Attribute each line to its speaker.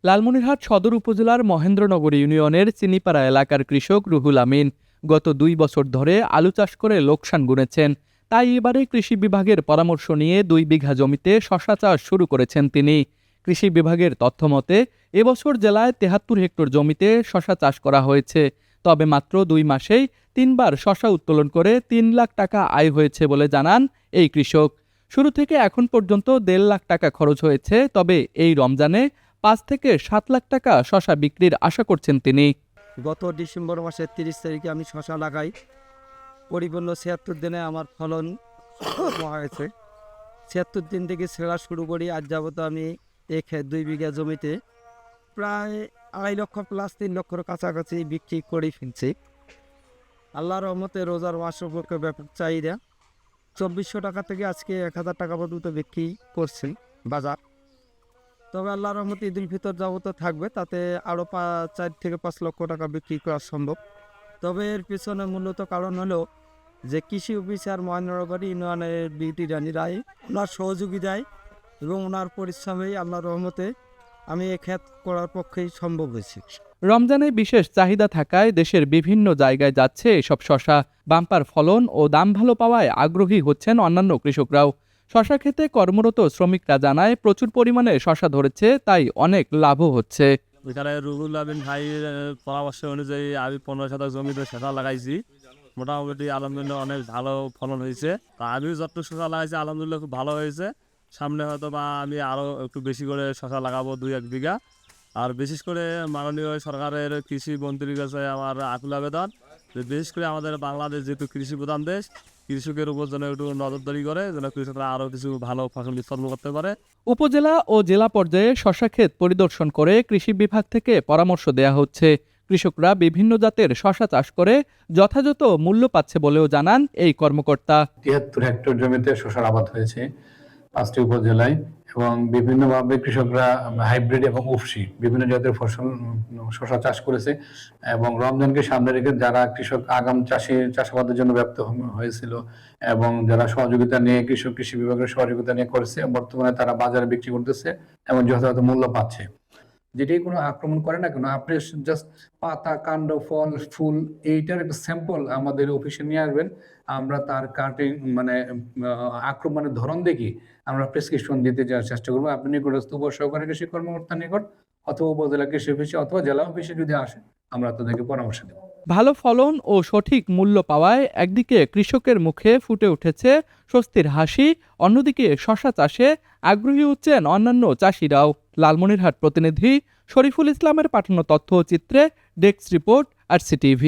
Speaker 1: লালমনিরহাট সদর উপজেলার মহেন্দ্রনগর ইউনিয়নের চিনিপাড়া এলাকার কৃষক রুহুল আমিন গত ২ বছর ধরে আলু চাষ করে লোকসান গুনেছেন। তাই এবারে কৃষি বিভাগের পরামর্শ নিয়ে ২ বিঘা জমিতে শশা চাষ শুরু করেছেন তিনি। কৃষি বিভাগের তথ্যমতে এবছর জেলায় ৭৩ হেক্টর জমিতে শশা চাষ করা হয়েছে। তবে মাত্র ২ মাসেই ৩বার শশা উত্তোলন করে ৩ লাখ টাকা আয় হয়েছে বলে জানান এই কৃষক। শুরু থেকে এখন পর্যন্ত ১.৫ লাখ টাকা খরচ হয়েছে। তবে এই রমজানে ৫ থেকে ৭ লাখ টাকা শশা বিক্রির আশা করছেন তিনি।
Speaker 2: গত ডিসেম্বর মাসের ৩০ তারিখে আমি শশা লাগাই। পরিপূর্ণ ৭৬ দিনে আমার ফলন হয়েছে। ৭৬ দিন থেকে ছেঁড়া শুরু করি আজ যাবত আমি ২ বিঘা জমিতে প্রায় ২.৫ লক্ষ প্লাস ৩ লক্ষর কাছাকাছি বিক্রি করে ফেলছি। আল্লাহর রহমতে রোজার মাস উপলক্ষে ব্যাপক চাহিদা। ২৪০০ টাকা থেকে আজকে ১,০০০ টাকা পর্যন্ত বিক্রি করছি বাজার। তবে আল্লাহর রহমতে ঈদ উল ফিতর যাবত থাকবে, তাতে আরও ৪ থেকে ৫ লক্ষ টাকা বিক্রি করা সম্ভব। তবে এর পিছনে মূলত কারণ হলো যে কৃষি অফিসার মহেন্দ্রনগর ইউনিয়নের বিউটি রানী রায় ওনার সহযোগিতায় এবং ওনার পরিশ্রমেই আল্লাহর রহমতে আমি এ ক্ষেত করার পক্ষেই সম্ভব হয়েছে।
Speaker 1: রমজানে বিশেষ চাহিদা থাকায় দেশের বিভিন্ন জায়গায় যাচ্ছে এসব শশা। বাম্পার ফলন ও দাম ভালো পাওয়ায় আগ্রহী হচ্ছেন অন্যান্য কৃষকরাও। শশা খেতে কর্মরত শ্রমিকরা জানায় প্রচুর পরিমাণে শশা ধরেছে, তাই অনেক লাভও হচ্ছে।
Speaker 3: এখানে রুহুল আমিন ভাইয়ের পরামর্শ অনুযায়ী আমি ১৫ শতক জমিতে শশা লাগাইছি। মোটামুটি আলহামদুলিল্লাহ অনেক ভালো ফলন হয়েছে। আমিও যত শশা লাগাইছি আলহামদুলিল্লাহ খুব ভালো হয়েছে। সামনে হয়তো বা আমি আরও একটু বেশি করে শশা লাগাবো ২-১ বিঘা। আর বিশেষ করে মাননীয় সরকারের কৃষি মন্ত্রীর কাছে আমার আকুল আবেদন যে বিশেষ করে আমাদের বাংলাদেশ যেহেতু কৃষি প্রধান দেশ, কৃষকের উপর যেন একটু নজরদারি করে, যেন কৃষকরা আরও কিছু ভালো ফসল উৎপাদন করতে পারে।
Speaker 1: উপজেলা ও জেলা পর্যায়ে শশা ক্ষেত পরিদর্শন করে কৃষি বিভাগ থেকে পরামর্শ দেয়া হচ্ছে। কৃষকরা বিভিন্ন জাতের শশা চাষ করে যথাযথ মূল্য পাচ্ছে বলেও জানান এই কর্মকর্তা।
Speaker 4: ৭৩ হেক্টর জমিতে শশার আবাদ হয়েছে ৫টি উপজেলায়, এবং বিভিন্নভাবে কৃষকরা হাইব্রিড এবং উফশি বিভিন্ন জাতের ফসল শশা চাষ করেছে। এবং রমজানকে সামনে রেখে যারা কৃষক আগাম চাষাবাদের জন্য ব্যপ্ত হয়েছিল এবং যারা সহযোগিতা নিয়ে কৃষি বিভাগের সহযোগিতা নিয়ে করেছে, বর্তমানে তারা বাজারে বিক্রি করতেছে এবং যথাযথ মূল্য পাচ্ছে। যেটাই কোনো আক্রমণ করে না কেন, আপনি জাস্ট পাতা, কাণ্ড, ফল, ফুল এইটার একটা স্যাম্পল আমাদের অফিসে নিয়ে আসবেন। আমরা তার কাটিং আক্রমণের ধরন দেখি আমরা প্রেসক্রিপশন দিতে যাওয়ার চেষ্টা করবো। আপনি নিকটস্থ সহকারী কৃষি কর্মকর্তার নিকট অথবা উপজেলা কৃষি অফিসে অথবা জেলা অফিসে যদি আসে, আমরা তাদেরকে পরামর্শ দেব।
Speaker 1: ভালো ফলন ও সঠিক মূল্য পাওয়ায় একদিকে কৃষকের মুখে ফুটে উঠেছে স্বস্তির হাসি, অন্যদিকে শশা চাষে আগ্রহী হচ্ছেন অন্যান্য চাষিরাও। লালমনিরহাট প্রতিনিধি শরীফুল ইসলামের পাঠানো তথ্যচিত্রে ডেস্ক রিপোর্ট, RCTV।